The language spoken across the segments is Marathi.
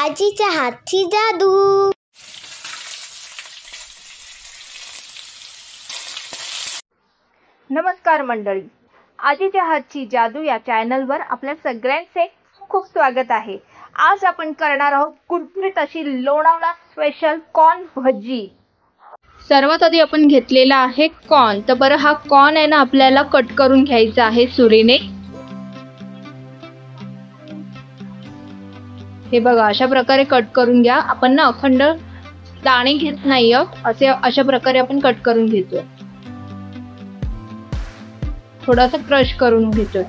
आजीच्या हातची जादू. नमस्कार मंडळी, आजीच्या हातची जादू या चॅनलवर आपल्या सगळ्यांचे खूप स्वागत आहे. आज आपण करणार आहोत कुरकुरीत अशी लोणावळा स्पेशल कॉर्न भजी. सर्वात आधी आपण घेतलेला आहे कॉर्न. तर बरं, हा कॉर्न आहे ना आपल्याला कट करून घ्यायचा आहे सुरीने. हे बघा, अशा प्रकारे कट करून घ्या. आपण ना अखंड दाणे घेत नाही आहोत, अशा प्रकारे आपण कट करून घेतोय. थोडासा क्रश करून घेतोय.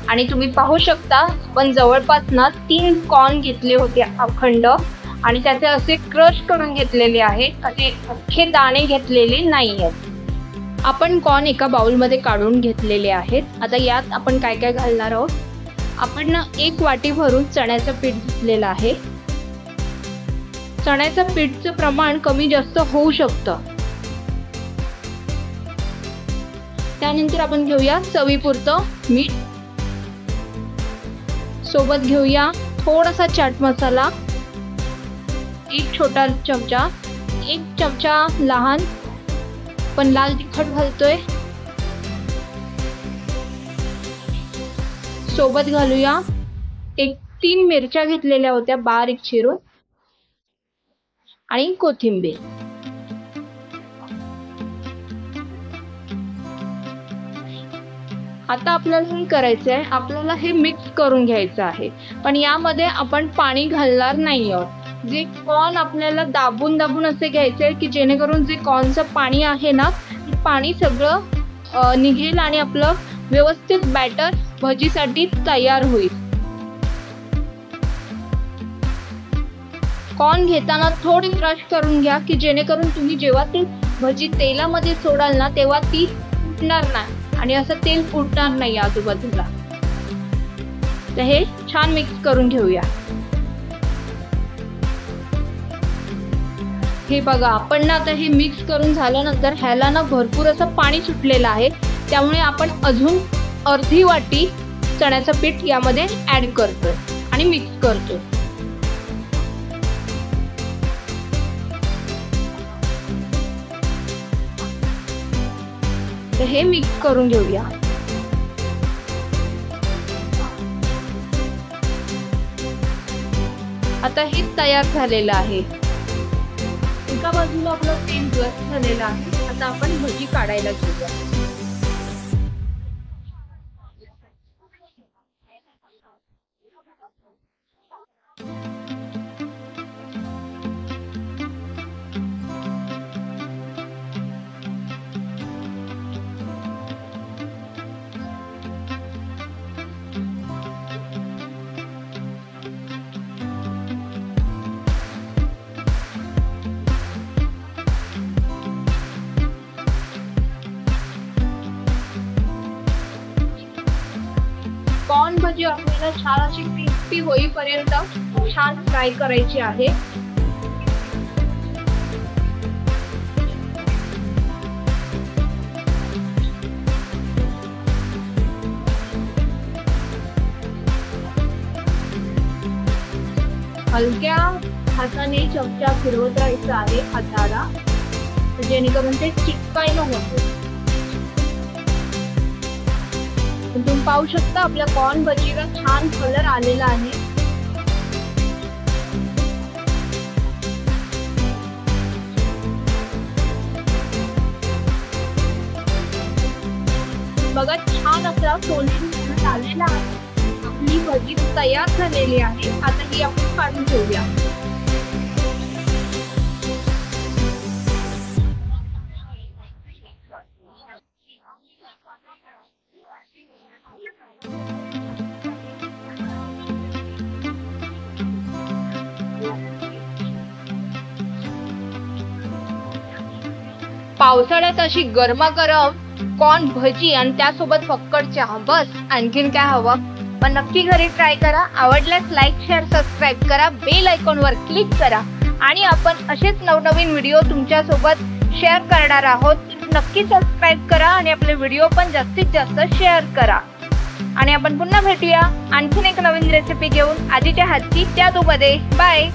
आणि तुम्ही पाहू शकता, आपण जवळपास ना 3 कॉर्न घेतले होते अखंड आणि त्याचे असे क्रश करून घेतलेले आहेत. असे अख्खे दाणे घेतलेले नाही आहेत. आपण कॉर्न एका बाउलमध्ये काढून घेतलेले आहेत. आता यात आपण काय काय घालणार आहोत. आपण ना 1 वाटी भरून चण्याचं पीठ घेतलेलं आहे. चण्याचं पीठचं प्रमाण कमी जास्त होऊ शकतं. त्यानंतर आपण घेऊया चवीपुरतं मीठ. सोबत घेऊया थोडासा चाट मसाला, 1 छोटा चमचा, 1 चमचा लहान पण लाल तिखट घालतोय. सोबत घालूया 3 मिरच्या घेतलेल्या होत्या बारीक चिरून आणि कोथिंबीर. आता आपल्याला हे करायचं आहे, आपल्याला हे मिक्स करून घ्यायचं आहे. पण यामध्ये आपण पाणी घालणार नाही आहोत. जे कॉर्न आपल्याला दाबून दाबून असे घ्यायचे आहे की जेणेकरून जे कॉर्नचं पाणी आहे ना, ते पाणी सगळं निघेल आणि आपलं व्यवस्थित बॅटर भजीसाठी तयार होईल. कॉर्न घेताना थोडी क्रश करून घ्या की जेणेकरून तुम्ही जेव्हा ती भजी तेलामध्ये सोडाल ना, तेव्हा ती फुटणार नाही आणि असं तेल फुटणार नाही आजूबाजूला. तर हे छान मिक्स करून घेऊया. हे बघा, आपण ना आता हे मिक्स करून झाल्यानंतर ह्याला ना भरपूर असं पाणी सुटलेलं आहे. त्यामुळे आपण अजून अर्धी वाटी चण्याचं पीठ यामध्ये ऍड करतोय आणि मिक्स करतोय. तर हे मिक्स करून घेऊया. आता हे तयार झालेलं आहे. एका बाजूला आपलं तेल गरम झालेलं आहे. आता आपण भजी काढायला घेऊया. कॉर्न भजी आपल्याला छान अशी क्रिस्पी होईपर्यंत छान फ्राय करायची आहे. हलक्या हाताने चमचा फिरवत राहायचा आहे हाताला, जेणेकरून ते चिटकायला होतं. तुम्ही पाहू शकता आपल्या कॉर्न भजीला छान कलर आलेला आहे. बघा, छान असा सोलून आलेला आहे. आपली भजी तयार झालेली आहे. आता ही आपण काढून ठेवूया. पावसाळ्यात अशी गरमागरम कॉर्न भजी आणि त्यासोबत फक्कड चहा, बस आणखीन काय हवं. पण नक्की घरी ट्राय करा. आवडल्यास लाईक, शेअर, सबस्क्राईब करा. बेल आयकॉनवर क्लिक करा आणि आपण असेच नवनवीन व्हिडिओ तुमच्यासोबत शेअर करणार आहोत. नक्की सबस्क्राईब करा आणि आपले व्हिडिओ पण जास्तीत जास्त शेअर करा. आणि आपण पुन्हा भेटूया आणखीन एक नवीन रेसिपी घेऊन आजीच्या हातची जादूमध्ये. बाय.